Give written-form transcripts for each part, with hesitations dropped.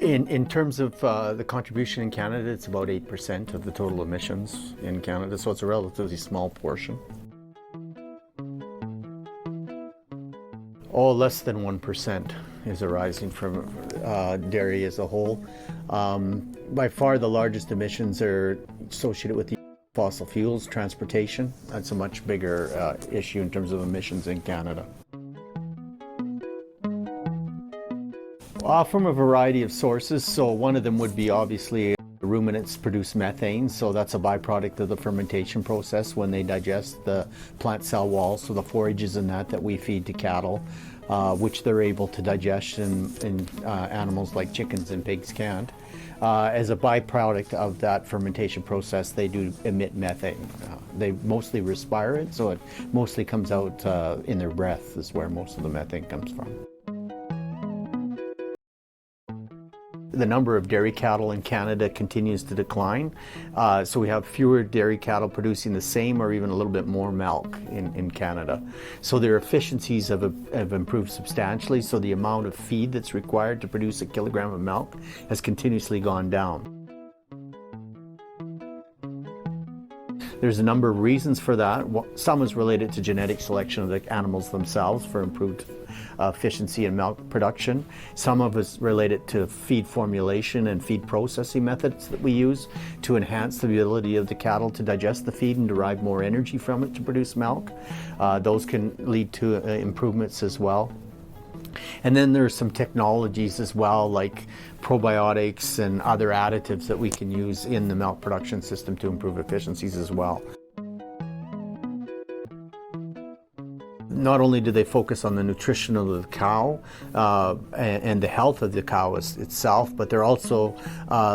In terms of the contribution in Canada, it's about 8% of the total emissions in Canada, so it's a relatively small portion. Oh, less than 1% is arising from dairy as a whole. By far the largest emissions are associated with the fossil fuels, transportation. That's a much bigger issue in terms of emissions in Canada. From a variety of sources. So one of them would be obviously ruminants produce methane, so that's a byproduct of the fermentation process when they digest the plant cell walls, so the forages and that we feed to cattle, which they're able to digest and animals like chickens and pigs can't. As a byproduct of that fermentation process, they do emit methane. They mostly respire it, so it mostly comes out in their breath is where most of the methane comes from. The number of dairy cattle in Canada continues to decline. So we have fewer dairy cattle producing the same or even a little bit more milk in Canada. So their efficiencies have improved substantially. So the amount of feed that's required to produce a kilogram of milk has continuously gone down. There's a number of reasons for that. Some is related to genetic selection of the animals themselves for improved efficiency in milk production. Some of it is related to feed formulation and feed processing methods that we use to enhance the ability of the cattle to digest the feed and derive more energy from it to produce milk. Those can lead to improvements as well. And then there's some technologies as well, like probiotics and other additives that we can use in the milk production system to improve efficiencies as well. Not only do they focus on the nutrition of the cow and the health of the cow itself, but they're also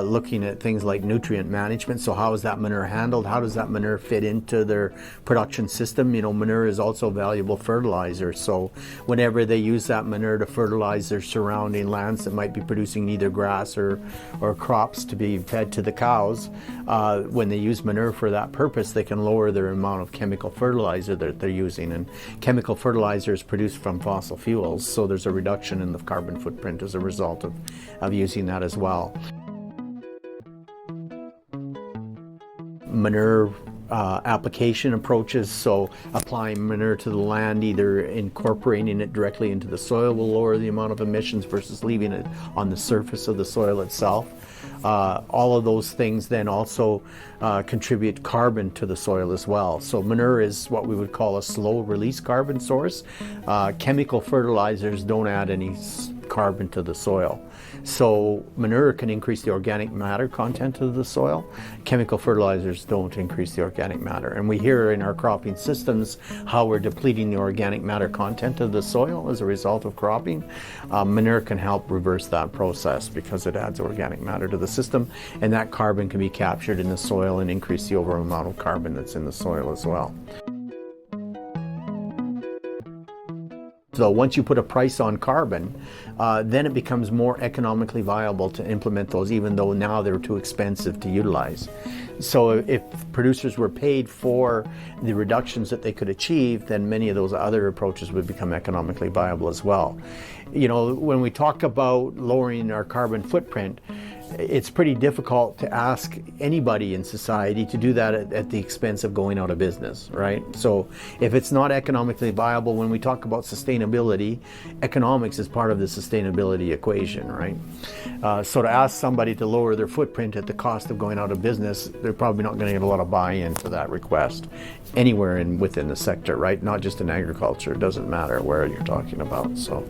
looking at things like nutrient management. So how is that manure handled? How does that manure fit into their production system? You know, manure is also valuable fertilizer. So whenever they use that manure to fertilize their surrounding lands that might be producing either grass or crops to be fed to the cows, when they use manure for that purpose, they can lower their amount of chemical fertilizer that they're using. And chemical fertilizer is produced from fossil fuels, so there's a reduction in the carbon footprint as a result of using that as well. Manure application approaches, so applying manure to the land, either incorporating it directly into the soil will lower the amount of emissions versus leaving it on the surface of the soil itself. All of those things then also contribute carbon to the soil as well. So manure is what we would call a slow release carbon source. Chemical fertilizers don't add any carbon to the soil. So manure can increase the organic matter content of the soil. Chemical fertilizers don't increase the organic matter. And we hear in our cropping systems how we're depleting the organic matter content of the soil as a result of cropping. Manure can help reverse that process because it adds organic matter to the system, and that carbon can be captured in the soil and increase the overall amount of carbon that's in the soil as well. So once you put a price on carbon, then it becomes more economically viable to implement those, even though now they're too expensive to utilize. So if producers were paid for the reductions that they could achieve, then many of those other approaches would become economically viable as well. You know, when we talk about lowering our carbon footprint, it's pretty difficult to ask anybody in society to do that at the expense of going out of business, right? So if it's not economically viable, when we talk about sustainability, economics is part of the sustainability equation, right? So to ask somebody to lower their footprint at the cost of going out of business, they're probably not going to get a lot of buy-in to that request anywhere within the sector, right? Not just in agriculture. It doesn't matter where you're talking about, so.